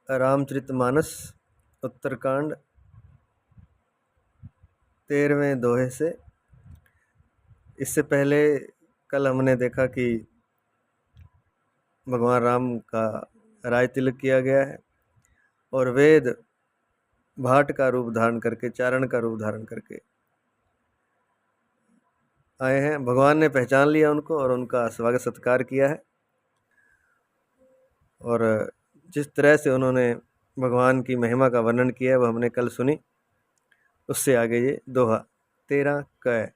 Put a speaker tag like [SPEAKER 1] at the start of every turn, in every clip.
[SPEAKER 1] रामचरितमानस उत्तरकांड 13वें दोहे से। इससे पहले कल हमने देखा कि भगवान राम का राज तिलक किया गया है और वेद भाट का रूप धारण करके, चारण का रूप धारण करके आए हैं। भगवान ने पहचान लिया उनको और उनका स्वागत सत्कार किया है। और जिस तरह से उन्होंने भगवान की महिमा का वर्णन किया है वह हमने कल सुनी। उससे आगे ये दोहा 13 क।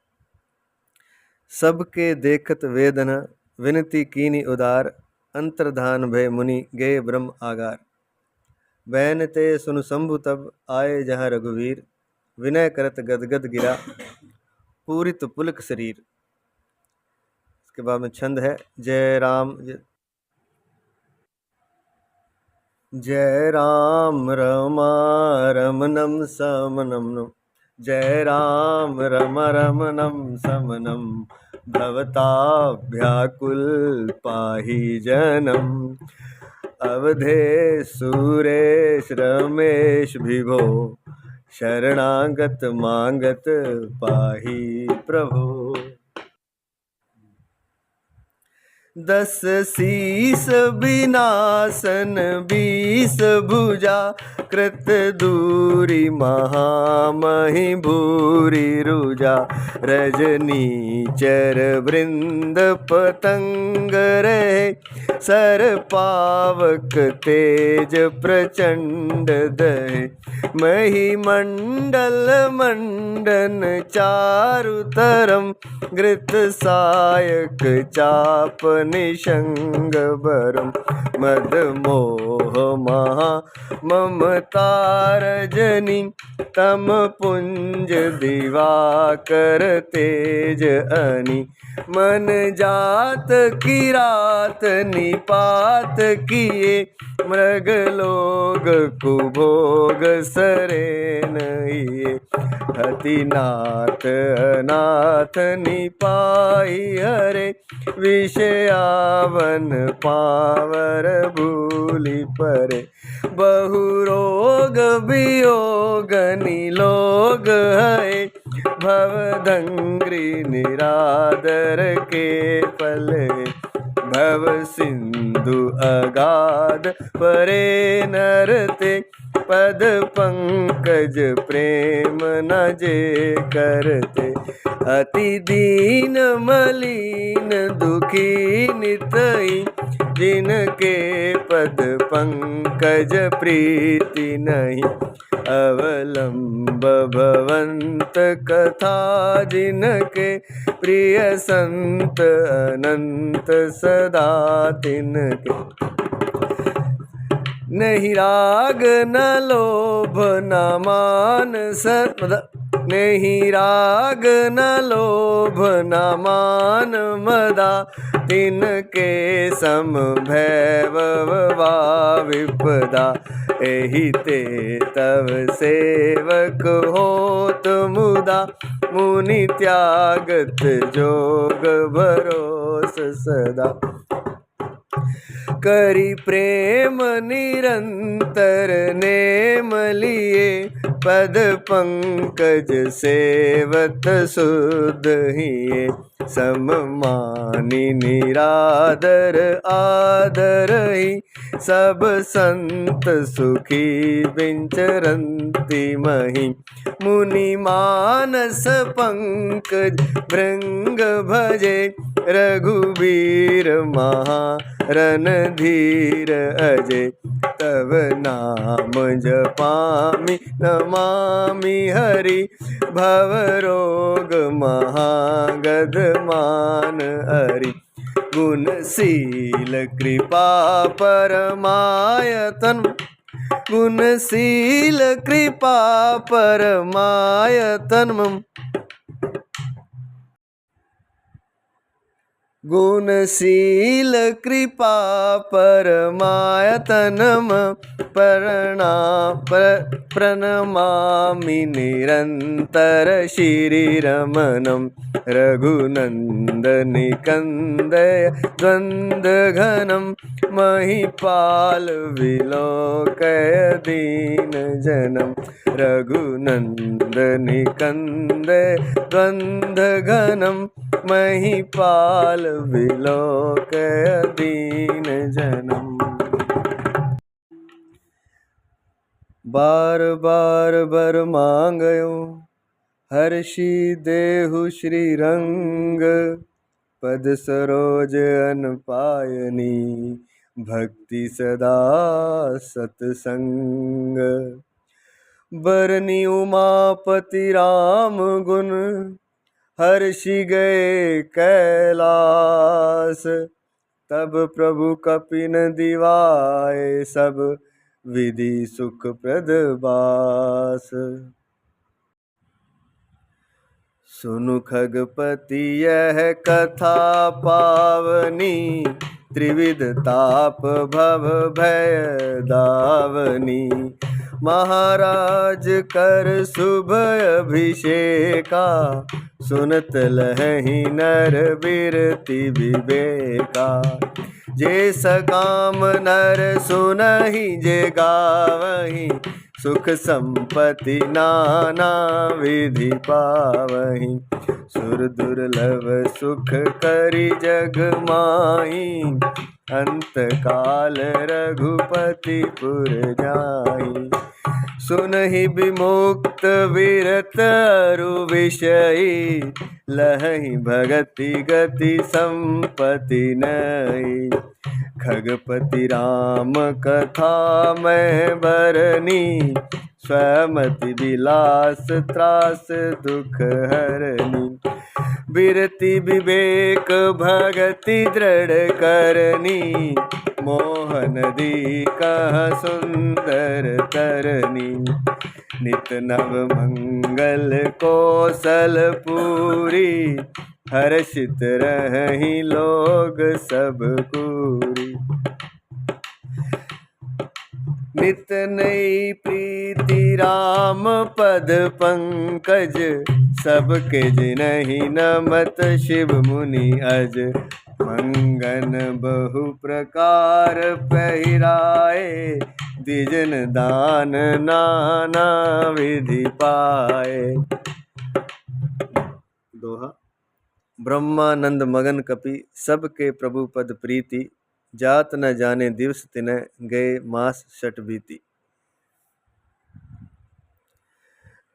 [SPEAKER 1] सबके देखत वेदन विनती कीनी उदार, अंतर्धान भय मुनि गए ब्रह्म आगार। बैन ते सुन शंभु तब आए जहाँ रघुवीर, विनय करत गदगद गिरा पूरित पुलक शरीर। इसके बाद में छंद है जय राम जय राम रमा रमनम समनम, जय राम रम रमनम समनम, भवताभ्याकुल पाहि जनम। अवधे सुरेश रमेश विभो, शरणागत मांगत पाहि प्रभो। 10 शीस विनाशन 20 भुजा, कृत दूरी महामहि भूरि रुजा। रजनीचर वृंद पतंग रहे, सर पावक तेज प्रचंड दहे। महिमंडल मंडन चारु तरम, घृत सायक चाप निशंग बरम। मद मोह महा ममता रजनी, तम पुंज दिवाकर तेज अनी। मन जात किरात निपात किए, मृग लोग कुभोग सरेन हिए। हतिनाथ अनाथ निपाई हरे, विषयावन पावर भूलि परे। बहु रोग वियोग निलोग है, भवदंग्रि निरादर के पले। भव सिंधु अगाध परे नरते, पद पंकज प्रेम न जे करते। अति दीन मलिन दुखी नितई, जिनके पद पंकज प्रीति नहीं। अवलंब भवंत कथा जिनके, प्रिय संत अनंत सदा तिनके। नहीं राग न लोभ न मान नहीं राग न लोभ न मान मदा, तिनके सम भैभव वा विपदा। एहि ते तव सेवक होत मुदा, मुनि त्यागत जोग भरोस सदा। करी प्रेम निरंतर नेम लिए, पद पंकज सेवत शुद्ध हिये। सम मानी निरादर आदरहि, सब संत सुखी विचरंति महि। मुनि मानस पंकज भृंग भजे, रघुबीर महा रणधीर अजय। तव नाम जपामि नमामि हरि, भव रोग महागध मान हरि। गुणशील कृपा परमायतन, गुणशील कृपा परमायतन। गुणशील कृपा परमायतनम प्रणमामि निरन्तर श्रीरमणं रघुनन्दनिकन्दय द्वन्द्वघनं महिपाल विलोकय दीनजनं रघुनन्दनिकन्दय द्वन्द्वघनं महिपाल विलोकय दीनजनम्। बार बार बर मांगयो हर्षि देहु श्रीरंग पद सरोज अन पायनी भक्ति सदा सतसंग। बरनी उमापति राम गुण हर्षि गए कैलास तब प्रभु कपिन दिवाए सब विधि सुख प्रद बास। सुनु खगपति यह कथा पावनी त्रिविध ताप भव भय दावनी। महाराज कर शुभ अभिषेका सुनत लहहि नर बिरति विवेका। जे सकाम नर सुनहि जे गावहि सुख संपत्ति नाना विधि पावहि। सुर दुर्लभ सुख करि जग माही अंत काल रघुपति पुर जाई। सुनहि विमुक्त विरत अरु विषयी लहहि भगति गति संपत्ति नई। खगपति राम कथा मैं बरनी स्वमति विलास त्रास दुख हरनी। बिरति विवेक भगति दृढ़ करनी मोहन दी कह सुंदर तरनी। नित नव मंगल कौशल पूरी हर्षित रहि लोग सब कूरी। नित नई प्रीति राम पद पंकज सबके जिनहि नमत शिव मुनि अज। मंगन बहु प्रकार पहिराए द्विजन दान नाना विधि पाए। दोहा। ब्रह्मानंद मगन कपि सबके प्रभु पद प्रीति जात न जाने दिवस तिनय गए मास शठ बीती।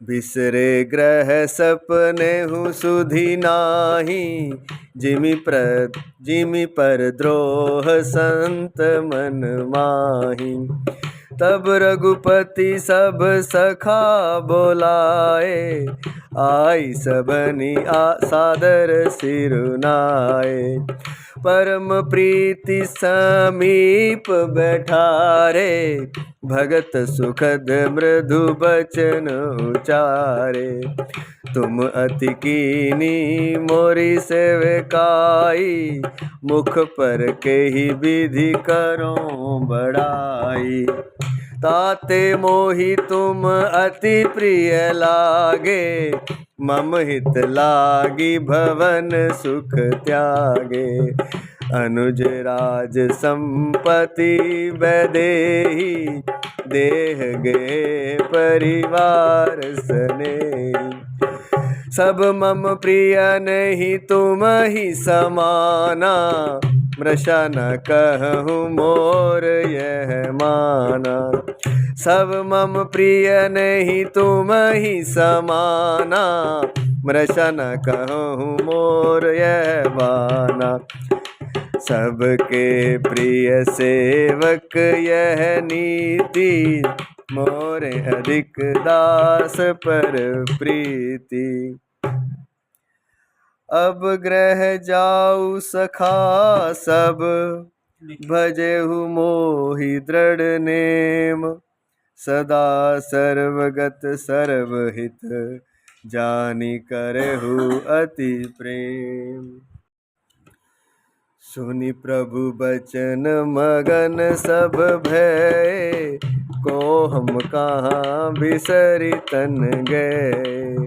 [SPEAKER 1] बिसरे ग्रह सपने हूँ सुधि नाही जिमि पर द्रोह संत मन माही। तब रघुपति सब सखा बोलाए आई सबनी सादर सिरुनाए। परम प्रीति समीप बैठारे भगत सुखद मृदु बचन उचारे। तुम अति कीनी मोरी सेवकाई मुख पर के ही विधि करो बड़ाई। ताते मोहि तुम अति प्रिय लागे मम हित लागी भवन सुख त्यागे। अनुज राज संपत्ति वैदेही देह गे परिवार सनेही। सब मम प्रिय नहीं तुम ही समाना मृषा न कहूँ मोर यह माना। सब मम प्रिय नहीं तुम ही समाना मृषा न कहूँ मोर यह बाना। सबके प्रिय सेवक यह नीति मोरे अधिक दास पर प्रीति। अब ग्रह जाऊ सखा सब भजेहु मोहि दृढ़ नेम। सदा सर्वगत सर्वहित जानी करहु अति प्रेम। सुनि प्रभु बचन मगन सब भय, को हम कहाँ बिसरि तन गए।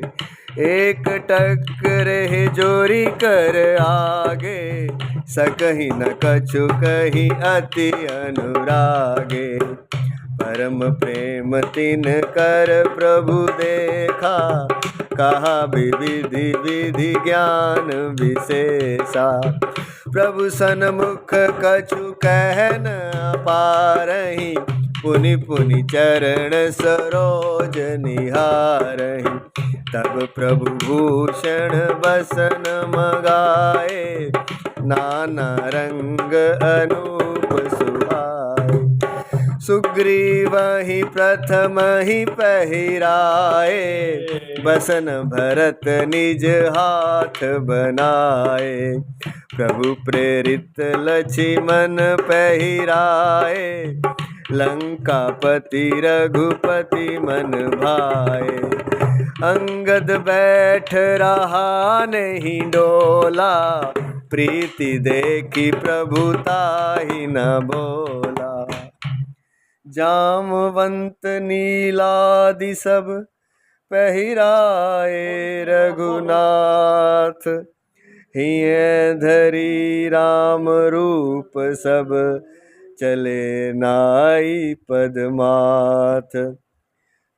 [SPEAKER 1] एक टक रहे जोरी कर आगे, सकहि न कछु कही अति अनुरागे। परम प्रेम तिन कर प्रभु देखा, कहा विधि विधि ज्ञान विशेषा। प्रभु सन्मुख कछु कह न पारहि, पुनि पुनि चरण सरोज निहारहि। तब प्रभु भूषण बसन मगाए, नाना रंग अनूप सुहाए। सुग्रीव ही प्रथम ही पहिराए, बसन भरत निज हाथ बनाए। प्रभु प्रेरित लक्ष्मण पहिराए, लंकापति रघुपति मन भाए। अंगद बैठ रहा नहीं डोला, प्रीति देखी प्रभुताहि न बोला। जामवंत नीलादि सब पहिराए, रघुनाथ हिय धरी राम रूप सब, चले नाई पदमाथ।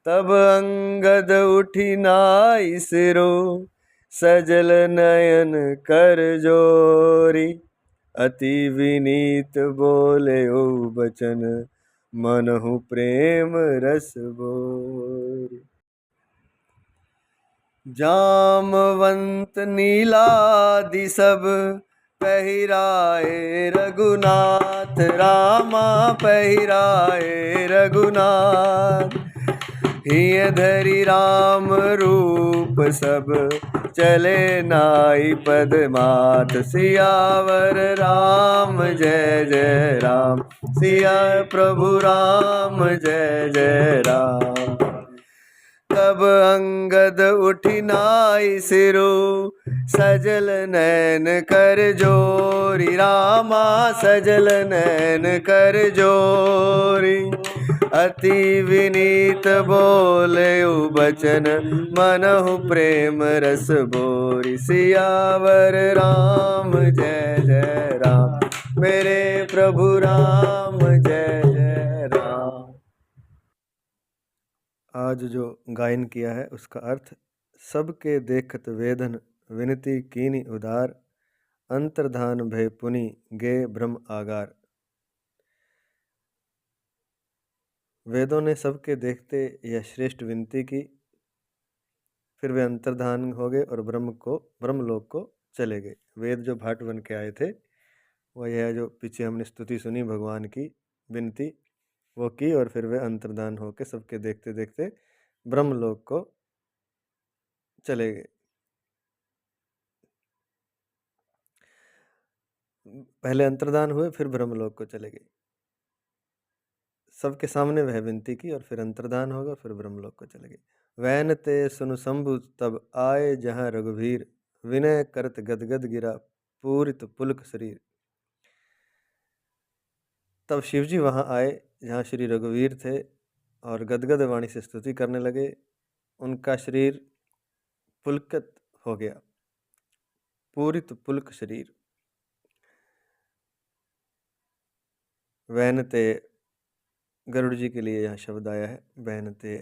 [SPEAKER 1] तब अंगद उठी नाई सिरो, सजल नयन कर जोरी। अति विनीत बोले ओ बचन, मनहु प्रेम रस बोरी। जामवंत नीलादि सब पहिराए, रघुनाथ रामा पहिराए रघुनाथ। हिय धरि राम रूप सब, चले नाई पदमाथ। सियावर राम जय जय राम, सिया प्रभु राम जय जय राम। तब अंगद उठी नाई सिरो, सजल नैन कर जोरी। रामा सजल नैन कर जोरी। अति विनीत बोले बचन, मनहु प्रेम रस बोरी। सियावर राम जय जय राम, मेरे प्रभु राम जय जय राम। आज जो गायन किया है उसका अर्थ, सबके देखत वेदन, विनती कीनी उदार। अंतर्धान भय पुनि गे ब्रह्म आगार। वेदों ने सबके देखते यह श्रेष्ठ विनती की, फिर वे अंतर्धान हो गए और ब्रह्मलोक को चले गए। वेद जो भाट बन के आए थे, वह यह जो पीछे हमने स्तुति सुनी भगवान की विनती वो की, और फिर वे अंतर्धान होके सबके देखते देखते ब्रह्मलोक को चले गए। पहले अंतर्धान हुए, फिर ब्रह्मलोक को चले गए। सबके सामने वह विनती की और फिर अंतर्धान होगा, फिर ब्रह्मलोक को चले गए। वैन ते सुनु शंभु तब आए जहाँ रघुवीर, विनय करत गदगद गिरा पूरित पुलक शरीर। तब शिवजी वहाँ आए जहाँ श्री रघुवीर थे और गदगद वाणी से स्तुति करने लगे। उनका शरीर पुलकित हो गया, पूरित पुलक शरीर। वैनते गरुड़ जी के लिए यहाँ शब्द आया है, वैनते।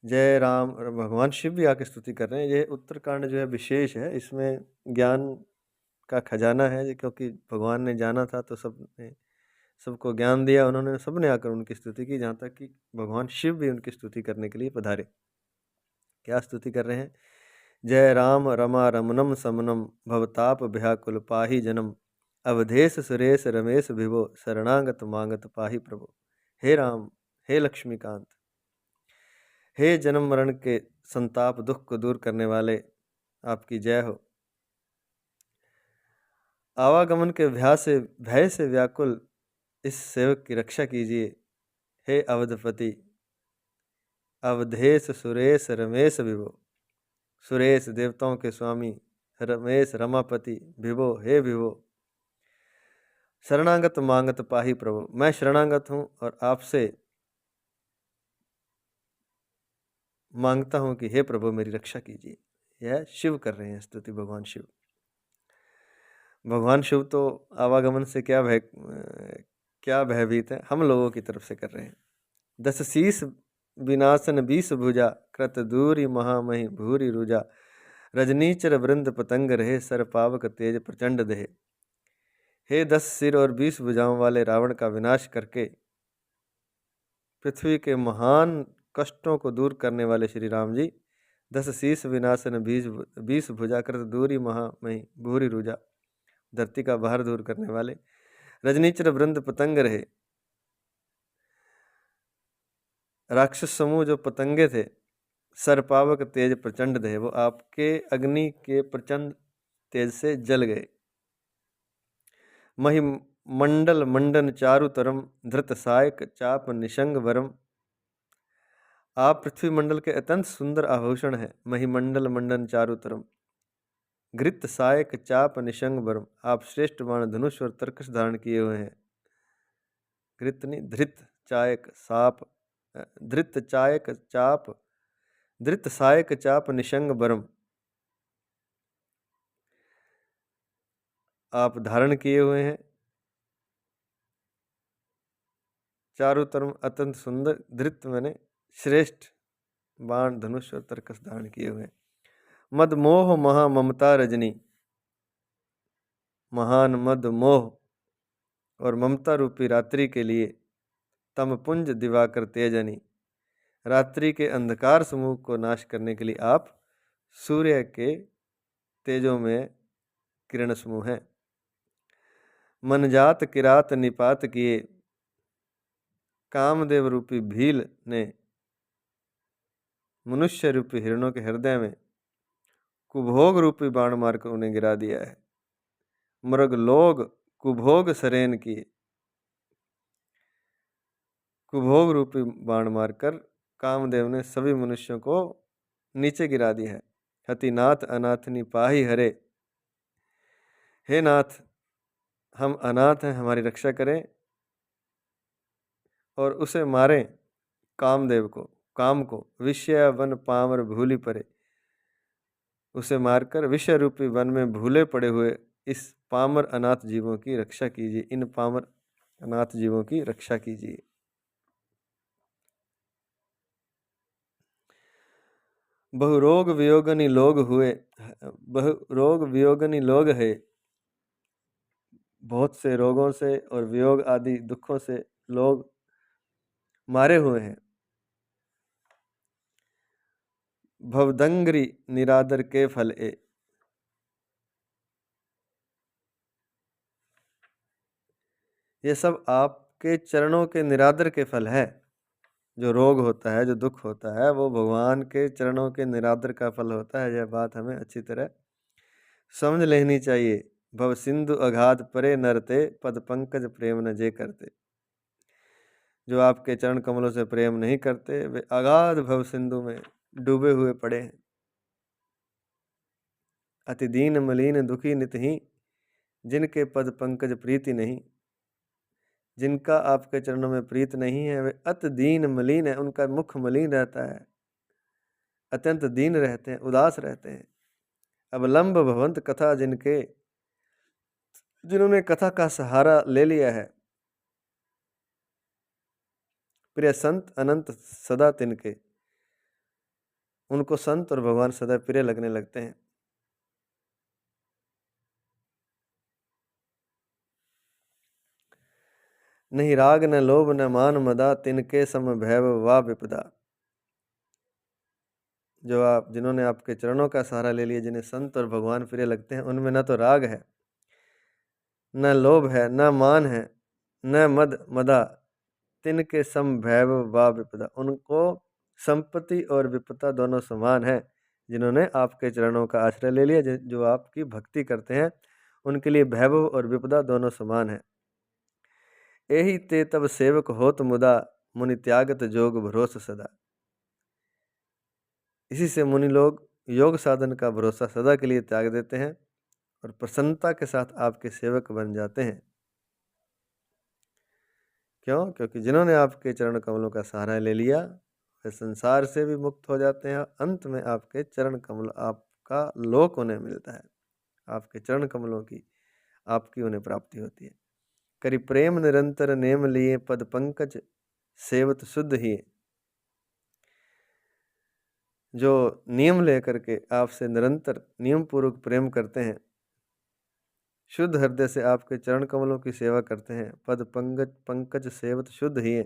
[SPEAKER 1] जय राम। भगवान शिव भी आके स्तुति कर रहे हैं। ये उत्तरकांड जो है विशेष है, इसमें ज्ञान का खजाना है, क्योंकि भगवान ने जाना था तो सबको ज्ञान दिया उन्होंने। सबने आकर उनकी स्तुति की, जहाँ तक कि भगवान शिव भी उनकी स्तुति करने के लिए पधारे। क्या स्तुति कर रहे हैं? जय राम रमा रमनम समनम, भवताप व्याकुल पाही जनम। अवधेश सुरेश रमेश विभो, शरणागत मांगत पाही प्रभु। हे राम, हे लक्ष्मीकांत, हे जन्म मरण के संताप दुख को दूर करने वाले, आपकी जय हो। आवागमन के भय से व्याकुल इस सेवक की रक्षा कीजिए। हे अवधपति, अवधेश सुरेश रमेश विभो। सुरेश देवताओं के स्वामी, रमेश रमापति, विभो हे विभो। शरणागत मांगत पाही प्रभु। मैं शरणागत हूँ और आपसे मांगता हूँ कि हे प्रभु मेरी रक्षा कीजिए। यह शिव कर रहे हैं स्तुति, भगवान शिव। भगवान शिव तो आवागमन से क्या भयभीत है, हम लोगों की तरफ से कर रहे हैं। 10 शीस विनाशन 20 भुजा, कृत दूरी महामहि भूरि रुजा। रजनीचर वृंद पतंग रहे, सर पावक तेज प्रचंड देह। हे 10 सिर और 20 भुजाओं वाले रावण का विनाश करके पृथ्वी के महान कष्टों को दूर करने वाले श्री राम जी, 10 शीस विनाशन 20 भुजा, कृत दूरी महामहि भूरि रुजा। धरती का भार दूर करने वाले। रजनीचर वृंद पतंग रहे, राक्षस समूह जो पतंगे थे, सरपावक तेज प्रचंड देह, वो आपके अग्नि के प्रचंड तेज से जल गए। महि मंडल मंडन चारु तरम, धृत सायक चाप निशंग वरम। आप पृथ्वी मंडल के अत्यंत सुंदर आभूषण हैं। महिमंडल मंडन चारु तरम, घृत सायक चाप निशंग वरम। आप श्रेष्ठ बाण धनुष और तरकस धारण किए हुए हैं। घृत नहीं, धृत चायक साप, धृत चायक चाप, धृत सायक चाप निशंग बरम। आप धारण किए हुए हैं। चारों तरफ अत्यंत सुंदर, धृत मैंने श्रेष्ठ बाण धनुष और तरकस धारण किए हुए हैं। मद मोह महा ममता रजनी, महान मद मोह और ममता रूपी रात्रि के लिए तम पुंज दिवाकर तेजनी। रात्रि के अंधकार समूह को नाश करने के लिए आप सूर्य के तेजों में किरण समूह हैं। मनजात किरात निपात किए, कामदेव रूपी भील ने मनुष्य रूपी हिरणों के हृदय में कुभोग रूपी बाण मारकर उन्हें गिरा दिया है। मृग लोग कुभोग सरेन किए, कुभोग रूपी बाण मारकर कामदेव ने सभी मनुष्यों को नीचे गिरा दिया है। हतिनाथ अनाथनी पाही हरे, हे नाथ हम अनाथ हैं, हमारी रक्षा करें और उसे मारें, कामदेव को, काम को। विषय वन पामर भूली परे, उसे मारकर विषय रूपी वन में भूले पड़े हुए इस पामर अनाथ जीवों की रक्षा कीजिए। इन पामर अनाथ जीवों की रक्षा कीजिए। बहुरोग वियोगनी लोग हुए, बहुरोग वियोगनी लोग है, बहुत से रोगों से और वियोग आदि दुखों से लोग मारे हुए हैं। भवदंगरी निरादर के फल ए, ये सब आपके चरणों के निरादर के फल है। जो रोग होता है, जो दुख होता है, वो भगवान के चरणों के निरादर का फल होता है। यह बात हमें अच्छी तरह समझ लेनी चाहिए। भव सिंधु अगाध परे नरते, पद पंकज प्रेम न जे करते। जो आपके चरण कमलों से प्रेम नहीं करते, वे अगाध भव सिंधु में डूबे हुए पड़े हैं। अति दीन मलिन दुखी नितहि, जिनके पद पंकज प्रीति नहीं। जिनका आपके चरणों में प्रीत नहीं है, वे अति दीन मलिन है, उनका मुख मलिन रहता है, अत्यंत दीन रहते हैं, उदास रहते हैं। अवलंब भवंत कथा जिनके, जिन्होंने कथा का सहारा ले लिया है। प्रिय संत अनंत सदा तिनके, उनको संत और भगवान सदा प्रिय लगने लगते हैं। नहीं राग न लोभ न मान मदा, तिनके सम भैव वा विपदा। जो आप, जिन्होंने आपके चरणों का सहारा ले लिया, जिन्हें संत और भगवान प्रिय लगते हैं, उनमें न तो राग है, न लोभ है, न मान है, न मद मदा। तिनके सम भैव वा विपदा, उनको संपत्ति और विपदा दोनों समान है। जिन्होंने आपके चरणों का आश्रय ले लिया, जो आपकी भक्ति करते हैं, उनके लिए वैभव और विपदा दोनों समान है। यही ते तब सेवक होत मुदा, मुनि त्यागत जोग भरोस सदा। इसी से मुनि लोग योग साधन का भरोसा सदा के लिए त्याग देते हैं और प्रसन्नता के साथ आपके सेवक बन जाते हैं। क्यों? क्योंकि जिन्होंने आपके चरण कमलों का सहारा ले लिया वे संसार से भी मुक्त हो जाते हैं, अंत में आपके चरण कमल आपका लोक उन्हें मिलता है, आपके चरण कमलों की आपकी उन्हें प्राप्ति होती है। करि प्रेम निरंतर नेम लिए पद पंकज सेवत शुद्ध ही। जो नियम लेकर के आपसे निरंतर नियम पूर्वक प्रेम करते हैं, शुद्ध हृदय से आपके चरण कमलों की सेवा करते हैं, पद पंकज पंकज सेवत शुद्ध ही।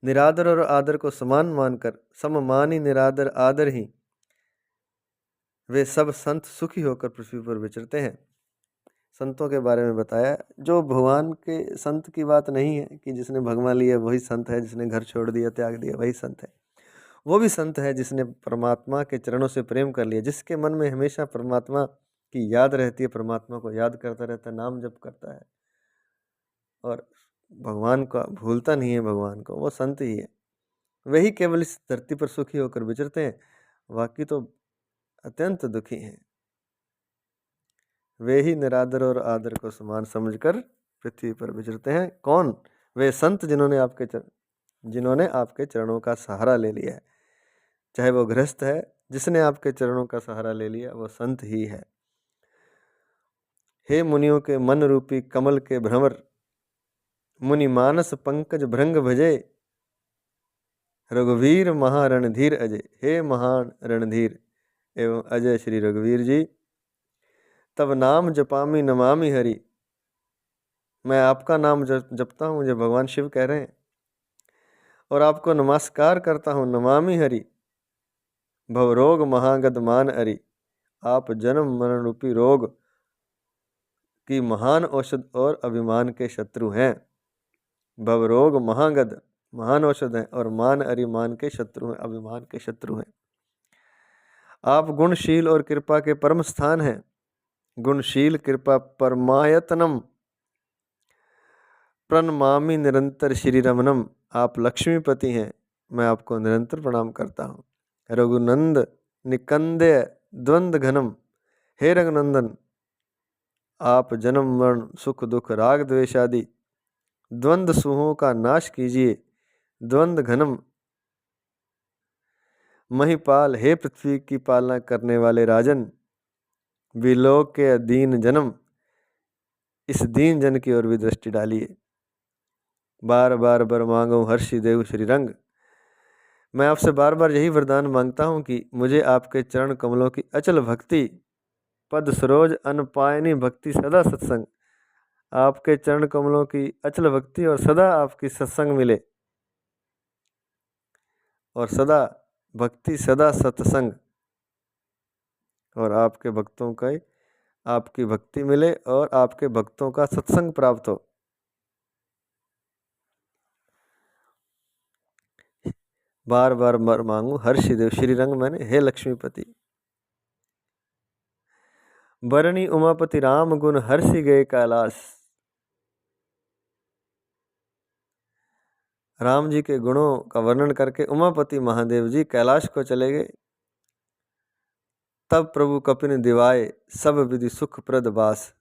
[SPEAKER 1] निरादर और आदर को समान मानकर सममानी निरादर आदर ही वे सब संत सुखी होकर पृथ्वी पर विचरते हैं। संतों के बारे में बताया, जो भगवान के संत की बात नहीं है कि जिसने भगवान लिया वही संत है, जिसने घर छोड़ दिया त्याग दिया वही संत है। वो भी संत है जिसने परमात्मा के चरणों से प्रेम कर लिया, जिसके मन में हमेशा परमात्मा की याद रहती है, परमात्मा को याद करता रहता है, नाम जप करता है और भगवान का भूलता नहीं है, भगवान को, वो संत ही है। वही केवल इस धरती पर सुखी होकर विचरते हैं, बाकी तो अत्यंत दुखी हैं। वे ही निरादर और आदर को समान समझकर पृथ्वी पर विचरते हैं। कौन? वे संत जिन्होंने आपके चरणों का सहारा ले लिया है। चाहे वो गृहस्थ है, जिसने आपके चरणों का सहारा ले लिया वो संत ही है। हे मुनियों के मन रूपी कमल के भ्रमर, मुनि मानस पंकज भृंग भजे, रघुवीर महारणधीर अजय। हे महान रणधीर एवं अजय श्री रघुवीर जी, तब नाम जपामी नमामि हरि। मैं आपका नाम जपता हूँ, मुझे भगवान शिव कह रहे हैं, और आपको नमस्कार करता हूँ, नमामि हरि। भवरोग महागद मान अरि, आप जन्म मरण रूपी रोग की महान औषध और अभिमान के शत्रु हैं। भवरोग महागद महान औषध हैं और मान अरि मान के शत्रु हैं, अभिमान के शत्रु हैं। आप गुणशील और कृपा के परम स्थान हैं। गुणशील कृपा परमायतनम प्रणमामि निरंतर श्री रमनम। आप लक्ष्मीपति हैं, मैं आपको निरंतर प्रणाम करता हूँ। रघुनंद निकंदय द्वंद घनम, हे रघुनंदन आप जन्म मरण सुख दुख राग द्वेष आदि द्वंद सुहों का नाश कीजिए। द्वंद घनम महिपाल, हे पृथ्वी की पालना करने वाले राजन, विलोक के दीन जन्म, इस दीन जन की ओर भी दृष्टि डालिए। बार बार बर मांगो हर्षि देव श्री रंग। मैं आपसे बार बार यही वरदान मांगता हूँ कि मुझे आपके चरण कमलों की अचल भक्ति, पद सरोज अनपायनी भक्ति, सदा सत्संग, आपके चरण कमलों की अचल भक्ति और सदा आपकी सत्संग मिले, और सदा भक्ति सदा सत्संग, और आपके भक्तों का आपकी भक्ति मिले और आपके भक्तों का सत्संग प्राप्त हो। बार बार मर मांगू हर्षि देव श्री रंग, मैंने हे लक्ष्मीपति। बरनी उमापति राम गुण हर्षि गए कैलाश। राम जी के गुणों का वर्णन करके उमापति महादेव जी कैलाश को चले गए। तब प्रभु कपिन दिवाए सब विधि सुख प्रद बास।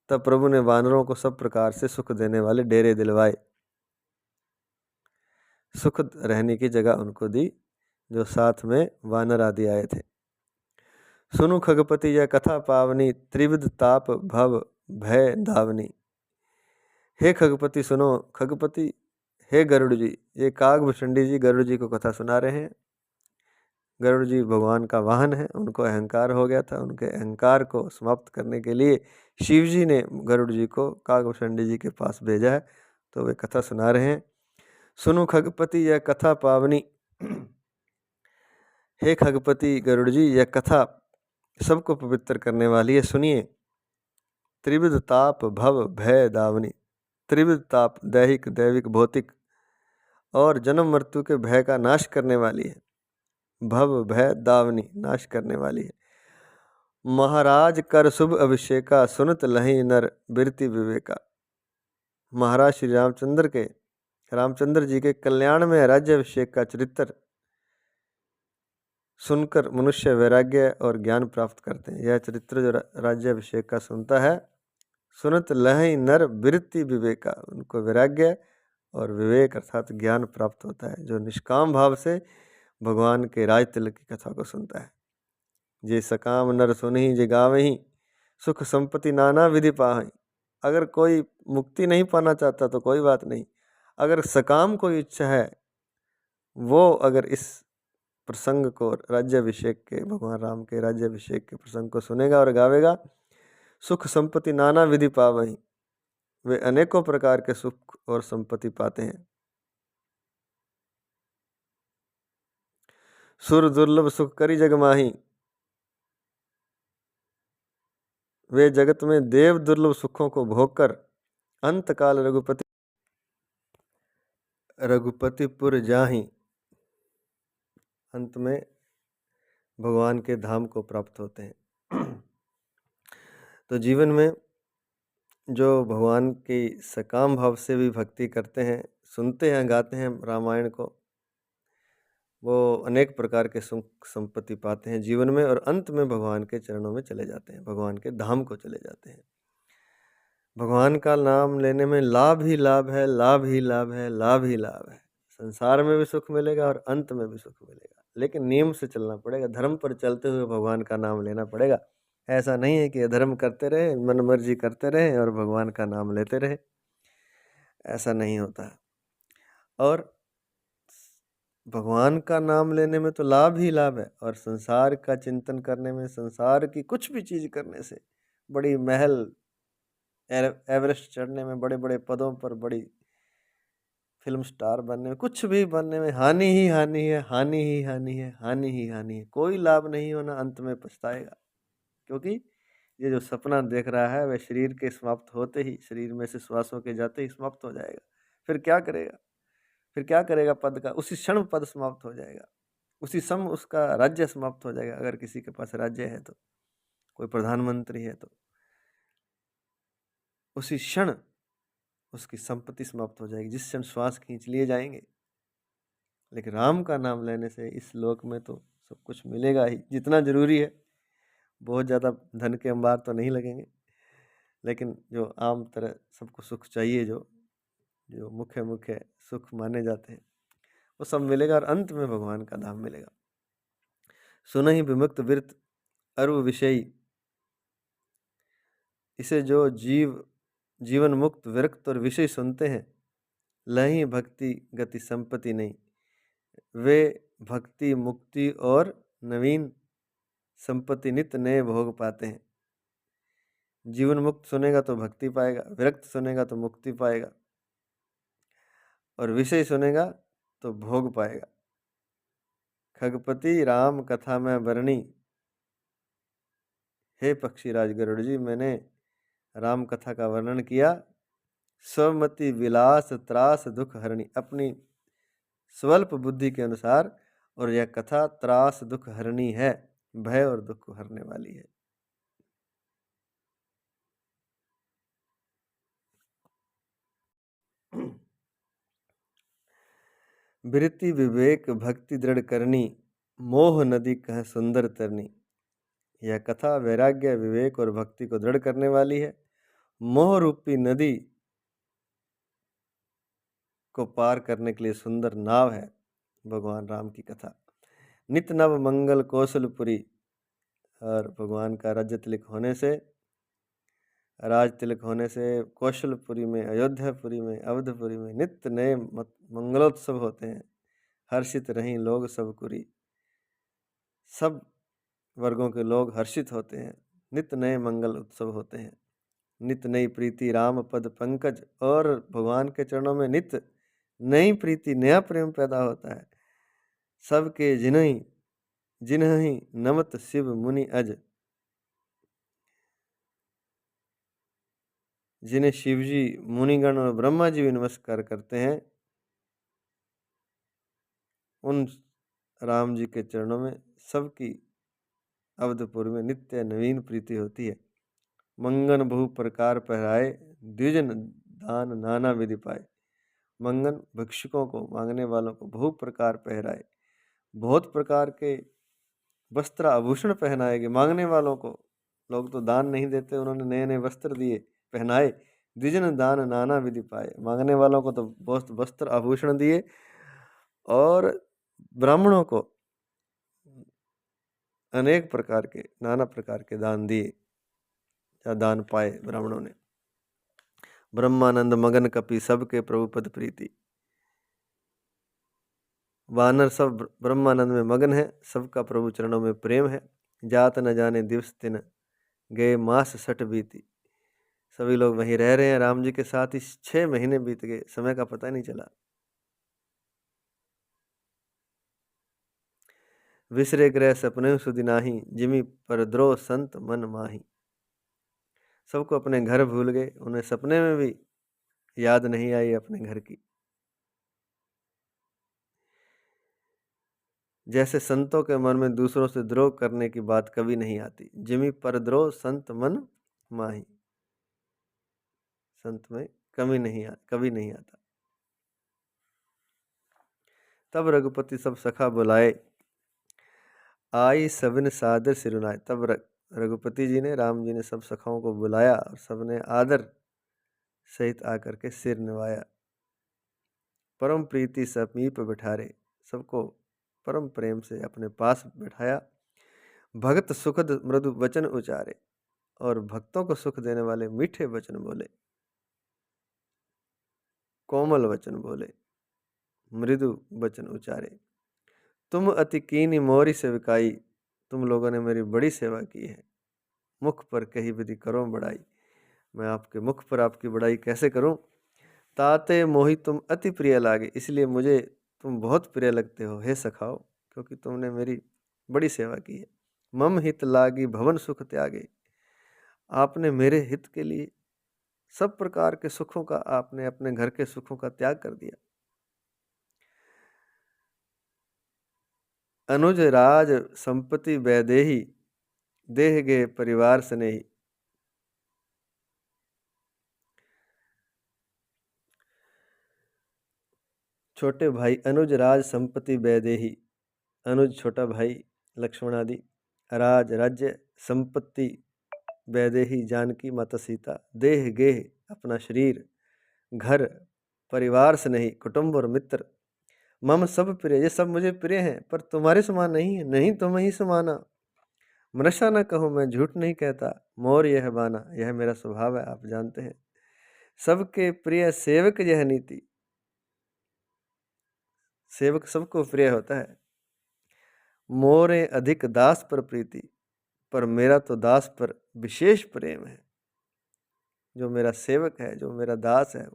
[SPEAKER 1] तब प्रभु ने वानरों को सब प्रकार से सुख देने वाले डेरे दिलवाए, सुख रहने की जगह उनको दी, जो साथ में वानर आदि आए थे। सुनु खगपति यह कथा पावनी, त्रिविध ताप भव भय धावनी। हे खगपति सुनो, खगपति हे गरुड़ जी, ये कागभूषणी जी गरुड़ जी को कथा सुना रहे हैं। गरुड़ जी भगवान का वाहन है, उनको अहंकार हो गया था, उनके अहंकार को समाप्त करने के लिए शिव जी ने गरुड़ जी को कागभूषणी जी के पास भेजा है, तो वे कथा सुना रहे हैं। सुनो खगपति यह कथा पावनी, हे खगपति गरुड़ जी यह कथा सबको पवित्र करने वाली है, सुनिए। त्रिविध ताप भव भय दावनी, त्रिविध ताप दैहिक दैविक भौतिक और जन्म मृत्यु के भय का नाश करने वाली है। भव भय दावनी नाश करने वाली है। महाराज कर शुभ अभिषेका, सुनत लहि नर बिरति विवेका। महाराज श्री रामचंद्र जी के कल्याण में राज्य अभिषेक का चरित्र सुनकर मनुष्य वैराग्य और ज्ञान प्राप्त करते हैं। यह चरित्र जो राज्य अभिषेक का सुनता है, सुनत लहई नर बिरति विवेका। उनको वैराग्य और विवेक अर्थात ज्ञान प्राप्त होता है जो निष्काम भाव से भगवान के राज तिलक की कथा को सुनता है। जे सकाम नर सुनहि जे गावहीं, सुख संपत्ति नाना विधि पाहै। अगर कोई मुक्ति नहीं पाना चाहता तो कोई बात नहीं, अगर सकाम कोई इच्छा है वो अगर इस प्रसंग को राज्याभिषेक के, भगवान राम के राज्याभिषेक के प्रसंग को सुनेगा और गावेगा, सुख संपत्ति नाना विधि पावहीं, वे अनेकों प्रकार के सुख और संपत्ति पाते हैं। सुर दुर्लभ सुख करी जग माही, वे जगत में देव दुर्लभ सुखों को भोगकर अंत काल रघुपतिपुर जाहि, अंत में भगवान के धाम को प्राप्त होते हैं। तो जीवन में जो भगवान की सकाम भाव से भी भक्ति करते हैं, सुनते हैं, गाते हैं रामायण को, वो अनेक प्रकार के सुख संपत्ति पाते हैं जीवन में और अंत में भगवान के चरणों में चले जाते हैं, भगवान के धाम को चले जाते हैं। भगवान का नाम लेने में लाभ ही लाभ है, लाभ ही लाभ है, लाभ ही लाभ है। संसार में भी सुख मिलेगा और अंत में भी सुख मिलेगा, लेकिन नियम से चलना पड़ेगा, धर्म पर चलते हुए भगवान का नाम लेना पड़ेगा। ऐसा नहीं है कि अधर्म करते रहे, मन मर्जी करते रहे और भगवान का नाम लेते रहे, ऐसा नहीं होता। और भगवान का नाम लेने में तो लाभ ही लाभ है, और संसार का चिंतन करने में, संसार की कुछ भी चीज़ करने से, बड़ी महल एवरेस्ट चढ़ने में, बड़े बड़े पदों पर, बड़ी फिल्म स्टार बनने में, कुछ भी बनने में हानि ही हानि है, हानि ही हानि है, हानि ही हानि है। कोई लाभ नहीं होना, अंत में पछताएगा, क्योंकि ये जो सपना देख रहा है वह शरीर के समाप्त होते ही, शरीर में से श्वासों के जाते ही समाप्त हो जाएगा। फिर क्या करेगा, फिर क्या करेगा पद का? उसी क्षण पद समाप्त हो जाएगा, उसी समय उसका राज्य समाप्त हो जाएगा। अगर किसी के पास राज्य है तो, कोई प्रधानमंत्री है तो उसी क्षण उसकी संपत्ति समाप्त हो जाएगी, जिस क्षण श्वास खींच लिए जाएंगे। लेकिन राम का नाम लेने से इस लोक में तो सब कुछ मिलेगा ही, जितना जरूरी है। बहुत ज़्यादा धन के अंबार तो नहीं लगेंगे, लेकिन जो आम तरह सबको सुख चाहिए, जो जो मुख्य मुख्य सुख माने जाते हैं, वो सब मिलेगा और अंत में भगवान का धाम मिलेगा। सुनहि विमुक्त विरत अरु विषयी, इसे जो जीवन मुक्त विरक्त और विषय सुनते हैं, लही भक्ति गति संपत्ति नहीं, वे भक्ति मुक्ति और नवीन संपत्ति नित्य नए भोग पाते हैं। जीवन मुक्त सुनेगा तो भक्ति पाएगा, विरक्त सुनेगा तो मुक्ति पाएगा, और विषय सुनेगा तो भोग पाएगा। खगपति राम कथा में बरनी, हे पक्षीराज गरुड़ जी, मैंने राम कथा का वर्णन किया। स्वमति विलास त्रास दुख हरणी, अपनी स्वल्प बुद्धि के अनुसार, और यह कथा त्रास दुख हरणी है, भय और दुख को हरने वाली है। वृत्ति विवेक भक्ति दृढ़ करनी, मोह नदी कह सुंदर तरनी। यह कथा वैराग्य विवेक और भक्ति को दृढ़ करने वाली है। मोह रूपी नदी को पार करने के लिए सुंदर नाव है भगवान राम की कथा। नित नव मंगल कौशलपुरी, और भगवान का राज्य तिलक होने से, राज तिलक होने से कौशलपुरी में, अयोध्यापुरी में, अवधपुरी में नित्य नए मंगलोत्सव होते हैं। हर्षित रहीं लोग सब कुरी, सब वर्गों के लोग हर्षित होते हैं, नित्य नए मंगल उत्सव होते हैं। नित्य नई प्रीति राम पद पंकज, और भगवान के चरणों में नित्य नई प्रीति, नया प्रेम पैदा होता है। सबके जिन्हि नमत शिव मुनि अज, जिन्हें शिवजी, मुनिगण और ब्रह्मा जी भी नमस्कार करते हैं, उन राम जी के चरणों में सबकी अवधपुर में नित्य नवीन प्रीति होती है। मंगन बहु प्रकार पहराए, द्विजन दान नाना विधि पाए। मंगन भिक्षुकों को, मांगने वालों को बहु प्रकार पहराए, बहुत प्रकार के वस्त्र आभूषण पहनाएंगे। मांगने वालों को, लोग तो दान नहीं देते, उन्होंने नए नए वस्त्र दिए, पहनाए, द्विजन दान नाना विधि पाए। मांगने वालों को तो वस्त्र आभूषण दिए और ब्राह्मणों को अनेक प्रकार के नाना प्रकार के दान दिए या दान पाए ब्राह्मणों ने। ब्रह्मानंद मगन कपि सबके प्रभु पद प्रीति। वानर सब ब्रह्मानंद में मगन है, सबका प्रभु चरणों में प्रेम है। जात न जाने दिवस दिन गए मास सठ बीती। सभी लोग वहीं रह रहे हैं राम जी के साथ ही। 6 महीने बीत गए, समय का पता नहीं चला। विसरे ग्रह सपने सुदिनाही, जिमि परद्रोह संत मन माही। सबको अपने घर भूल गए, उन्हें सपने में भी याद नहीं आई अपने घर की। जैसे संतों के मन में दूसरों से द्रोह करने की बात कभी नहीं आती। जिमि परद्रोह संत मन माही, संत में कभी नहीं आता। तब रघुपति सब सखा बुलाए, आई सबिन सादर सिरुनाए। तब रघुपति जी ने, राम जी ने सब सखाओं को बुलाया और सबने आदर सहित आकर के सिर निवाया। परम प्रीति समीप बिठारे, सबको परम प्रेम से अपने पास बैठाया। भगत सुखद मृदु वचन उचारे, और भक्तों को सुख देने वाले मीठे वचन बोले, कोमल वचन बोले, मृदु वचन उचारे। तुम अति कीनी मोरी सेविकाई, तुम लोगों ने मेरी बड़ी सेवा की है। मुख पर कही विधि करो बड़ाई, मैं आपके मुख पर आपकी बड़ाई कैसे करूं। ताते मोहि तुम अति प्रिय लागे, इसलिए मुझे तुम बहुत प्रिय लगते हो हे सखाओ, क्योंकि तुमने मेरी बड़ी सेवा की है। मम हित लागी भवन सुख त्यागे, आपने मेरे हित के लिए सब प्रकार के सुखों का, आपने अपने घर के सुखों का त्याग कर दिया। अनुज राज संपत्ति वैदेही, देह गे परिवार स्नेही। छोटे भाई अनुज राज संपत्ति वैदेही, अनुज छोटा भाई लक्ष्मण आदि, राज राज्य, संपत्ति वैदेही जानकी माता सीता, देह गेह अपना शरीर, घर परिवार से नहीं, कुटुंब और मित्र, मम सब प्रिय, ये सब मुझे प्रिय हैं, पर तुम्हारे समान नहीं है, नहीं तुम ही समाना। मृषा न कहूँ मैं झूठ नहीं कहता, मोर यह बाना, यह मेरा स्वभाव है, आप जानते हैं। सबके प्रिय सेवक यह नीति, सेवक सबको प्रिय होता है। मोरे अधिक दास पर प्रीति, पर मेरा तो दास पर विशेष प्रेम है। जो मेरा सेवक है, जो मेरा दास है,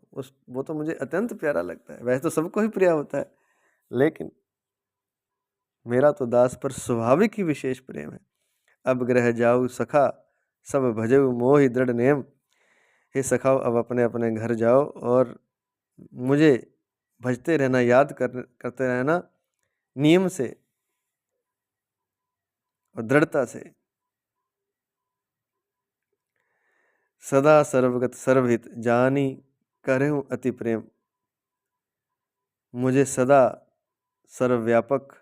[SPEAKER 1] वो तो मुझे अत्यंत प्यारा लगता है। वैसे तो सबको ही प्रिय होता है, लेकिन मेरा तो दास पर स्वाभाविक ही विशेष प्रेम है। अब ग्रह जाऊ सखा, सब भजऊ मोहि दृढ़ नेम। हे सखाओ, अब अपने अपने घर जाओ और मुझे भजते रहना, याद करते रहना नियम से और दृढ़ता से। सदा सर्वगत सर्वहित जानी, करहूँ अति प्रेम। मुझे सदा सर्वव्यापक,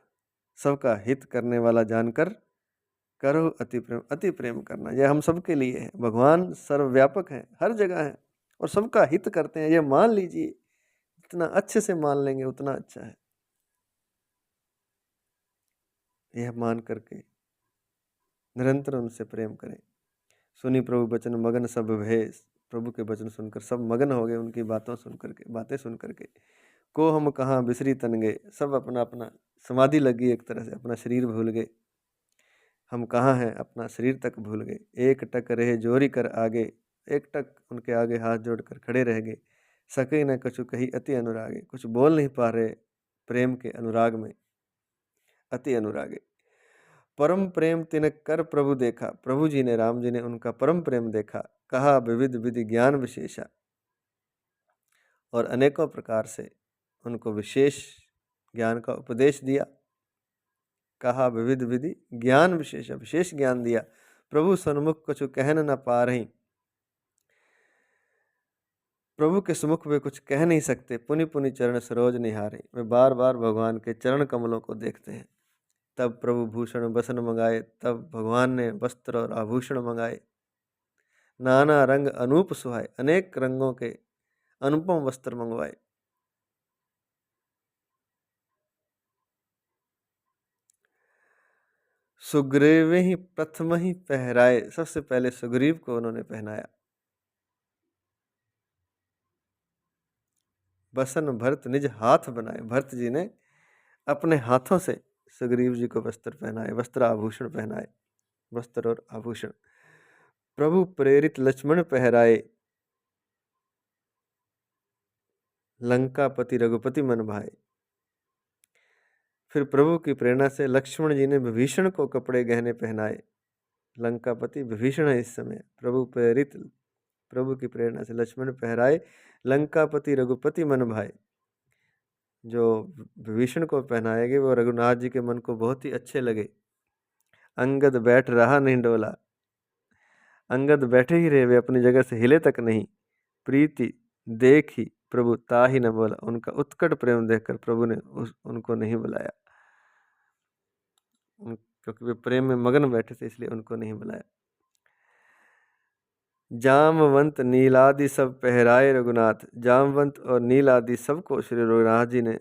[SPEAKER 1] सबका हित करने वाला जानकर करो अति प्रेम। अति प्रेम करना यह हम सबके लिए है। भगवान सर्वव्यापक है, हर जगह है और सबका हित करते हैं, ये मान लीजिए। जितना अच्छे से मान लेंगे उतना अच्छा है। यह मान करके निरंतर उनसे प्रेम करें। सुनी प्रभु बचन मगन सब भय, प्रभु के वचन सुनकर सब मगन हो गए, उनकी बातें सुन करके। को हम कहाँ बिसरी तन गए, सब अपना अपना समाधि लगी, एक तरह से अपना शरीर भूल गए। हम कहाँ हैं, अपना शरीर तक भूल गए। एक टक रहे जोरी कर आगे, एक टक उनके आगे हाथ जोड़कर खड़े रह गए। सके न कछु कही अति अनुरागे, कुछ बोल नहीं पा रहे प्रेम के अनुराग में, अति अनुरागे। परम प्रेम तिनक कर प्रभु देखा, प्रभु जी ने, राम जी ने उनका परम प्रेम देखा। कहा विविध विधि ज्ञान विशेषा, और अनेकों प्रकार से उनको विशेष ज्ञान का उपदेश दिया। कहा विविध विधि ज्ञान विशेषा, विशेष ज्ञान दिया। प्रभु सन्मुख कुछ कहन न पा रही, प्रभु के समुख वे कुछ कह नहीं सकते। पुनि पुनि चरण सरोज निहारे, वे बार बार भगवान के चरण कमलों को देखते हैं। तब प्रभु भूषण बसन मंगाए, तब भगवान ने वस्त्र और आभूषण मंगाए। नाना रंग अनूप सुहाए, अनेक रंगों के अनुपम वस्त्र मंगवाए। सुग्रीव ही प्रथम ही पहराए, सबसे पहले सुग्रीव को उन्होंने पहनाया। बसन भरत निज हाथ बनाए, भरत जी ने अपने हाथों से सुग्रीव जी को वस्त्र पहनाए, वस्त्र आभूषण पहनाए, वस्त्र और आभूषण। प्रभु प्रेरित लक्ष्मण पहराए, लंकापति रघुपति मन भाए। फिर प्रभु की प्रेरणा से लक्ष्मण जी ने विभीषण को कपड़े गहने पहनाए। लंकापति विभीषण है इस समय। प्रभु प्रेरित, प्रभु की प्रेरणा से लक्ष्मण पहराए, लंकापति रघुपति मन भाए। जो विभीषण को पहनाए गए वो रघुनाथ जी के मन को बहुत ही अच्छे लगे। अंगद बैठ रहा नहीं डोला, अंगद बैठे ही रहे, वे अपनी जगह से हिले तक नहीं। प्रीति देखी प्रभु ताहि न बोला, उनका उत्कट प्रेम देखकर प्रभु ने उनको नहीं बुलाया। क्योंकि वे प्रेम में मगन बैठे थे इसलिए उनको नहीं बुलाया। जामवंत नीलादि सब पहराए रघुनाथ, जामवंत और नील आदि सबको श्री रघुनाथ जी ने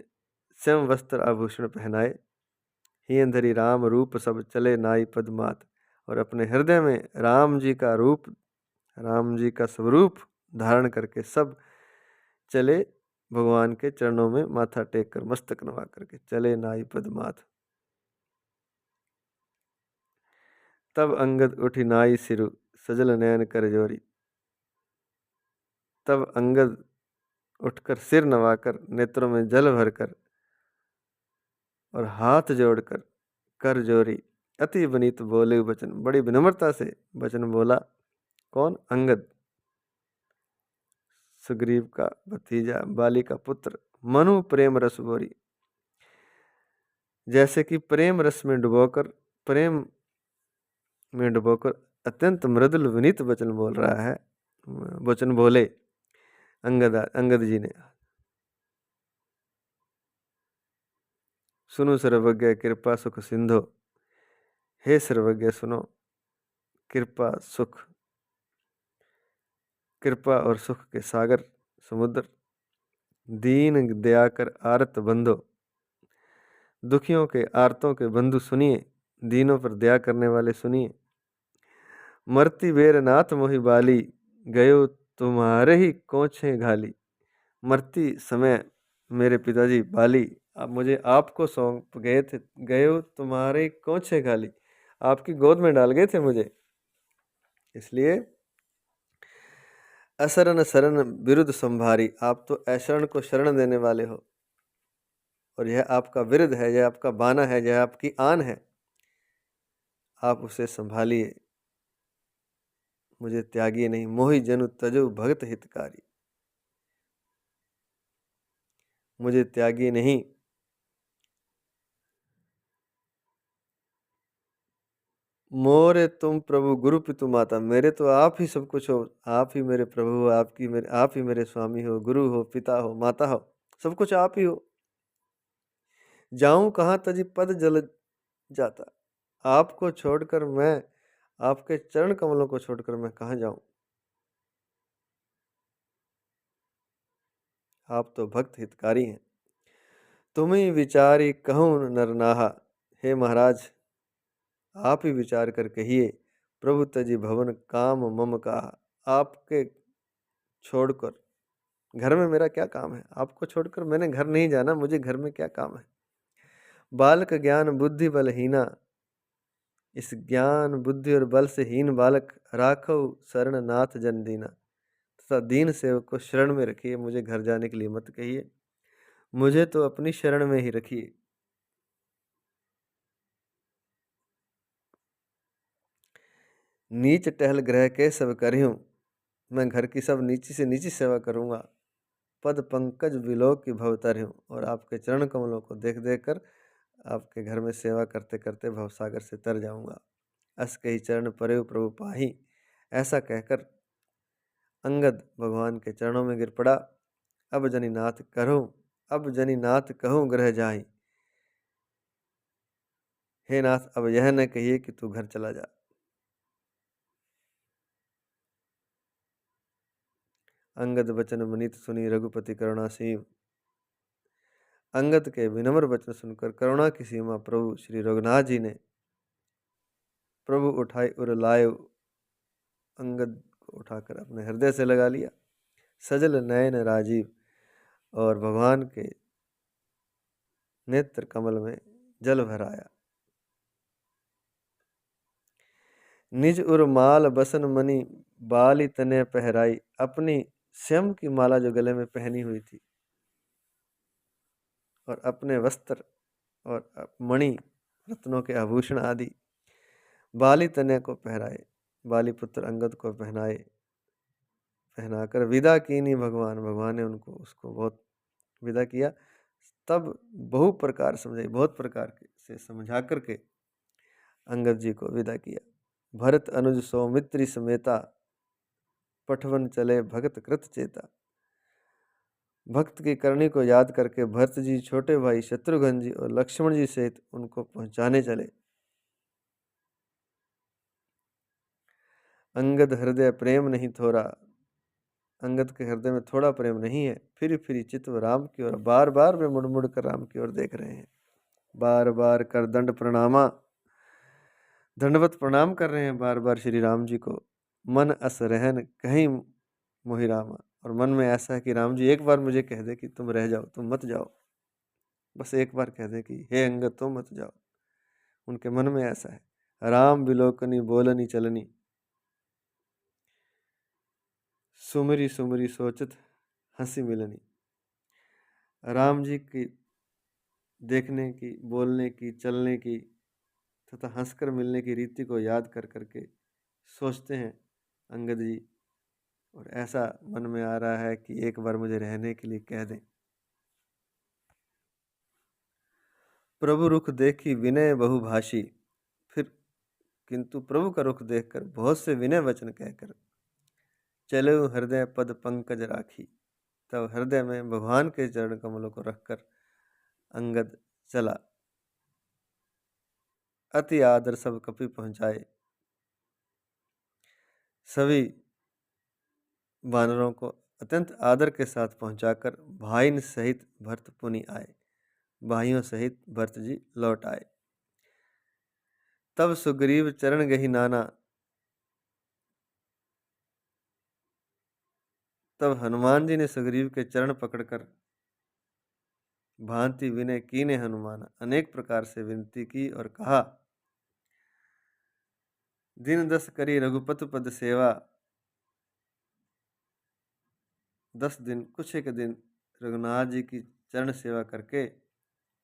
[SPEAKER 1] स्वयं वस्त्र आभूषण पहनाए। ही अंधरी राम रूप सब चले नाई पदमात, और अपने हृदय में राम जी का रूप, राम जी का स्वरूप धारण करके सब चले भगवान के चरणों में माथा टेक कर, मस्तक नवा करके चले नाई पदमात। तब अंगद उठी नाई सिरु, सजल नयन कर जोरी। तब अंगद उठकर सिर नवाकर, नेत्रों में जल भरकर और हाथ जोड़कर कर जोरी, अति विनीत बोले वचन, बड़ी विनम्रता से वचन बोला। कौन? अंगद, सुग्रीव का भतीजा, बाली का पुत्र। मनु प्रेम रस बोरी, जैसे कि प्रेम रस में डुबोकर, प्रेम में डुबोकर अत्यंत मृदुल विनीत वचन बोल रहा है, वचन बोले अंगद जी ने। सुनो सर्वज्ञ कृपा सुख सिंधु, हे सर्वज्ञ सुनो, कृपा सुख, कृपा और सुख के सागर समुद्र। दीन दया कर आरत बंधो, दुखियों के आर्तों के बंधु सुनिए, दीनों पर दया करने वाले सुनिए। मरती बेर नाथ मोहि बाली, गयो तुम्हारे ही कोछे घाली। मरती समय मेरे पिताजी बाली अब मुझे आपको सौंप गए थे, गयो तुम्हारे कोछे घाली, आपकी गोद में डाल गए थे मुझे। इसलिए असरण शरण विरुद्ध संभारी, आप तो अशरण को शरण देने वाले हो, और यह आपका विरुद्ध है, यह आपका बाना है, यह आपकी आन है, आप उसे संभालिए, मुझे त्यागिए नहीं। मोहि जनु तजो भगत हितकारी, मुझे त्यागिए नहीं। मोरे तुम प्रभु गुरु पितु माता, मेरे तो आप ही सब कुछ हो, आप ही मेरे प्रभु हो, आप ही मेरे स्वामी हो, गुरु हो, पिता हो, माता हो, सब कुछ आप ही हो। जाऊं कहाँ तजी पद जल जाता, आपको छोड़कर मैं, आपके चरण कमलों को छोड़कर मैं कहाँ जाऊं। आप तो भक्त हितकारी हैं। तुम्हें विचारी कहूँ नरनाहा, हे महाराज आप ही विचार कर कहिए, प्रभु तजी भवन काम मम का, आपके छोड़कर घर में मेरा क्या काम है, आपको छोड़कर मैंने घर नहीं जाना, मुझे घर में क्या काम है। बालक ज्ञान बुद्धि बलहीना, इस ज्ञान बुद्धि और बल से हीन बालक राखो शरण नाथ जन दीना, तथा दीन सेवक को शरण में रखिए, मुझे घर जाने के लिए मत कहिए, मुझे तो अपनी शरण में ही रखिए। नीच टहल ग्रह के सब करियूं, मैं घर की सब नीची से नीची सेवा करूंगा। पद पंकज विलोक की भवतर हूँ, और आपके चरण कमलों को देख देख कर आपके घर में सेवा करते करते भवसागर से तर जाऊंगा। अस कही चरण परे प्रभु पाही, ऐसा कहकर अंगद भगवान के चरणों में गिर पड़ा। अब जनी नाथ करूं, अब जनी नाथ कहूँ ग्रह जाही, हे नाथ अब यह न कहिए कि तू घर चला जा। अंगद बचन मनीत सुनी रघुपति करुणा सीम। अंगद के विनम्र वचन सुनकर करुणा की सीमा प्रभु श्री रघुनाथ जी ने प्रभु उठाई और लाए अंगद को उठाकर अपने हृदय से लगा लिया। सजल नयन राजीव, और भगवान के नेत्र कमल में जल भराया। निज उर माल बसन मणि बाली तने पहराई, अपनी स्वयं की माला जो गले में पहनी हुई थी और अपने वस्त्र और मणि रत्नों के आभूषण आदि बाली तनय को पहराए, बाली पुत्र अंगद को पहनाकर विदा कीनी भगवान ने उनको उसको बहुत विदा किया। तब बहु प्रकार समझाई, बहुत प्रकार से समझा करके अंगद जी को विदा किया। भरत अनुज सौमित्री समेता, पठवन चले भगत कृत चेता। भक्त की करनी को याद करके भरत जी, छोटे भाई शत्रुघ्न जी और लक्ष्मण जी सहित उनको पहुंचाने चले। अंगद हृदय प्रेम नहीं थोड़ा, अंगद के हृदय में थोड़ा प्रेम नहीं है। फिर चित्त राम की ओर, बार बार वे मुड़ मुड़ कर राम की ओर देख रहे हैं। बार बार कर दंड प्रणामा, दंडवत प्रणाम कर रहे हैं बार बार श्री राम जी को। मन अस रहन कहीं मोहि रामा, और मन में ऐसा है कि राम जी एक बार मुझे कह दे कि तुम रह जाओ, तुम मत जाओ, बस एक बार कह दे कि हे अंगद तुम मत जाओ। उनके मन में ऐसा है। राम विलोकनी बोलनी चलनी, सुमरी सुमरी सोचत हंसी मिलनी। राम जी की देखने की, बोलने की, चलने की तथा हंसकर मिलने की रीति को याद कर करके सोचते हैं अंगद जी, और ऐसा मन में आ रहा है कि एक बार मुझे रहने के लिए कह दें। प्रभु रुख देखी विनय बहुभाषी, फिर किंतु प्रभु का रुख देखकर बहुत से विनय वचन कहकर चले हृदय पद पंकज राखी। तब हृदय में भगवान के चरण कमलों को रखकर अंगद चला। अति आदर सब कपि पहुंचाए, सभी वानरों को अत्यंत आदर के साथ पहुंचाकर भाइन सहित भरत पुनि आए, भाइयों सहित भरत जी लौट आए। तब सुग्रीव चरण गही नाना, तब हनुमान जी ने सुग्रीव के चरण पकड़कर भांति विनय कीने हनुमाना, अनेक प्रकार से विनती की और कहा, दिन 10 करी रघुपति पद सेवा। 10 दिन, कुछ एक दिन रघुनाथ जी की चरण सेवा करके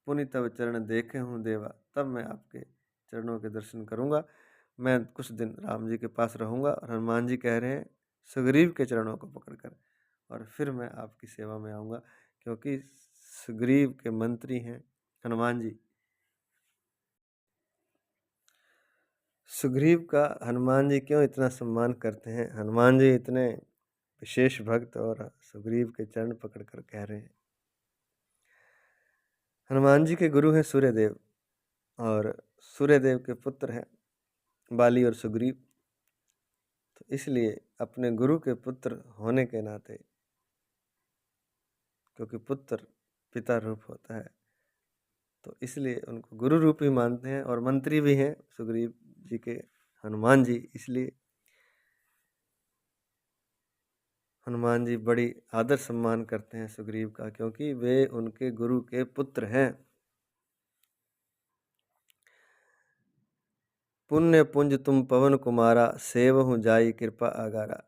[SPEAKER 1] पुनि तब चरण देखे हूँ देवा, तब मैं आपके चरणों के दर्शन करूँगा। मैं कुछ दिन राम जी के पास रहूँगा। और हनुमान जी कह रहे हैं सुग्रीव के चरणों को पकड़कर, और फिर मैं आपकी सेवा में आऊँगा, क्योंकि सुग्रीव के मंत्री हैं हनुमान जी। सुग्रीव का हनुमान जी क्यों इतना सम्मान करते हैं? हनुमान जी इतने विशेष भक्त और सुग्रीव के चरण पकड़कर कह रहे हैं। हनुमान जी के गुरु हैं सूर्यदेव, और सूर्यदेव के पुत्र हैं बाली और सुग्रीव। तो इसलिए अपने गुरु के पुत्र होने के नाते, क्योंकि पुत्र पिता रूप होता है, तो इसलिए उनको गुरु रूप ही मानते हैं, और मंत्री भी हैं सुग्रीव जी के हनुमान जी। इसलिए हनुमान जी बड़ी आदर सम्मान करते हैं सुग्रीव का, क्योंकि वे उनके गुरु के पुत्र हैं। पुण्य पुंज तुम पवन कुमारा, सेवहु जाई कृपा आगारा।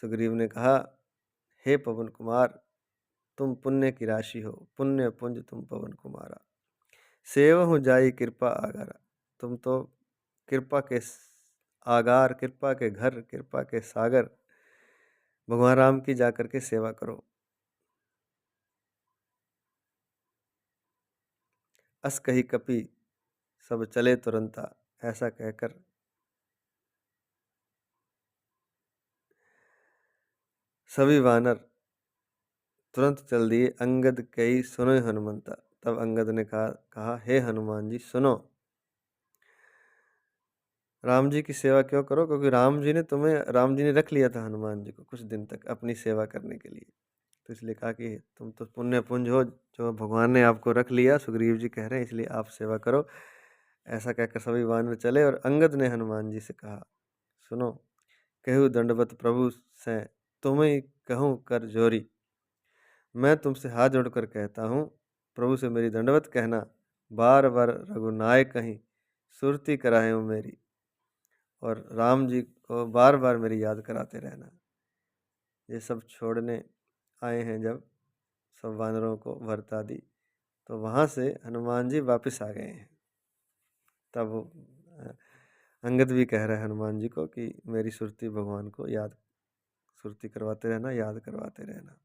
[SPEAKER 1] सुग्रीव ने कहा, हे पवन कुमार, तुम पुण्य की राशि हो। पुण्य पुंज तुम पवन कुमारा, सेवहु जाई कृपा आगारा। तुम तो कृपा के आगार, कृपा के घर, कृपा के सागर भगवान राम की जाकर के सेवा करो। अस कही कपि सब चले तुरंता, ऐसा कहकर सभी वानर तुरंत चल दिए। अंगद कही सुनो हनुमंता, तब अंगद ने कहा, हे हनुमान जी सुनो। राम जी की सेवा क्यों करो? क्योंकि राम जी ने रख लिया था हनुमान जी को कुछ दिन तक अपनी सेवा करने के लिए। तो इसलिए कहा कि तुम तो पुण्य पुंज हो, जो भगवान ने आपको रख लिया, सुग्रीव जी कह रहे हैं, इसलिए आप सेवा करो। ऐसा कहकर सभी वानर चले और अंगद ने हनुमान जी से कहा, सुनो, कहूँ दंडवत प्रभु से, तुम्हें कहूँ कर जोरी। मैं तुमसे हाथ जोड़कर कहता हूँ, प्रभु से मेरी दंडवत कहना, बार बार रघुनायक कहीं सुरती कराए हो मेरी, और राम जी को बार बार मेरी याद कराते रहना। ये सब छोड़ने आए हैं जब सब वानरों को भरत आदि, तो वहाँ से हनुमान जी वापस आ गए हैं। तब अंगद भी कह रहा है हनुमान जी को कि मेरी सुरती भगवान को याद, सुरती करवाते रहना, याद करवाते रहना।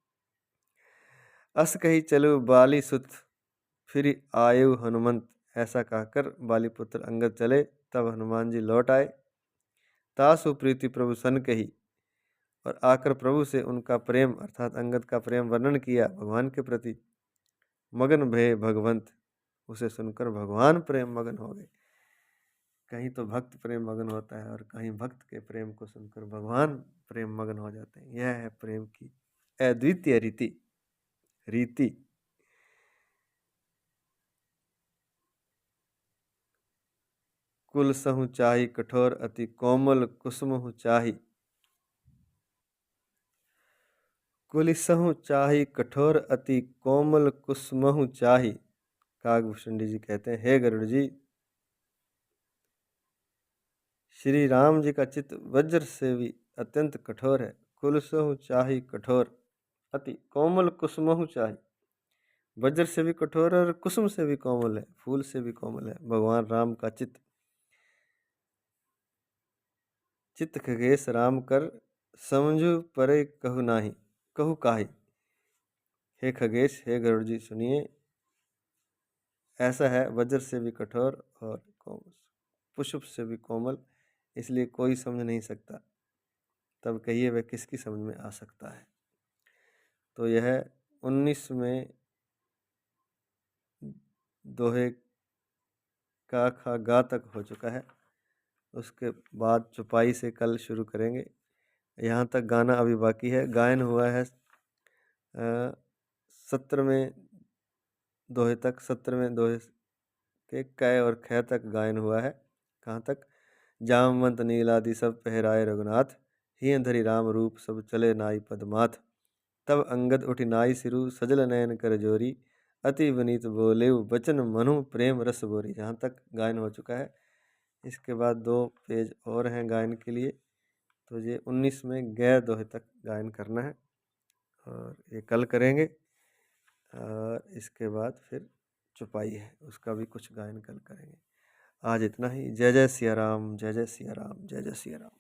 [SPEAKER 1] अस कही चलो बाली सुत, फिर आयु हनुमंत। ऐसा कहकर बाली पुत्र अंगद चले, तब हनुमान जी लौट आए। तासु प्रीति प्रभु सन कही, और आकर प्रभु से उनका प्रेम अर्थात अंगद का प्रेम वर्णन किया भगवान के प्रति। मगन भय भगवंत, उसे सुनकर भगवान प्रेम मगन हो गए। कहीं तो भक्त प्रेम मगन होता है और कहीं भक्त के प्रेम को सुनकर भगवान प्रेम मगन हो जाते हैं। यह है प्रेम की अद्वितीय रीति। कुल सहु चाहि कठोर अति कोमल कुसुमहु चाहि। कुलिसहु चाहि कठोर अति कोमल कुसुमहु चाहि। कागभूषण जी कहते हैं, हे गरुड़ जी, श्री राम जी का चित्त वज्र से भी अत्यंत कठोर है। कुलसहु चाहि कठोर अति कोमल कुसुमहु चाहि। वज्र से भी कठोर और कुसुम से भी कोमल है, फूल से भी कोमल है भगवान राम का चित्त। चित्त खगेश राम कर, समझू परे कहु नाही, कहु काहि। हे खगेश, हे गरुड़ जी सुनिए, ऐसा है वज्र से भी कठोर और पुष्प से भी कोमल, इसलिए कोई समझ नहीं सकता। तब कहिए वह किसकी समझ में आ सकता है। तो यह 19 में दोहे का खा गा तक हो चुका है। उसके बाद चौपाई से कल शुरू करेंगे। यहाँ तक गाना अभी बाकी है। गायन हुआ है 17वें दोहे तक, 17वें दोहे के कै और ख तक गायन हुआ है। कहाँ तक? जामवंत नीलादि सब पहराए रघुनाथ, हिय धरि राम रूप सब चले नाई पदमाथ। तब अंगद उठ नाई सिरु, सजल नयन कर जोरी, अति विनीत बोले बचन मनु प्रेम रस बोरी। जहाँ तक गायन हो चुका है। इसके बाद 2 पेज और हैं गायन के लिए। तो ये 19 में गै दोहे तक गायन करना है और ये कल करेंगे। और इसके बाद फिर चौपाई है, उसका भी कुछ गायन कल करेंगे। आज इतना ही। जय जय सिया राम, जय जय सिया राम, जय जय सिया राम।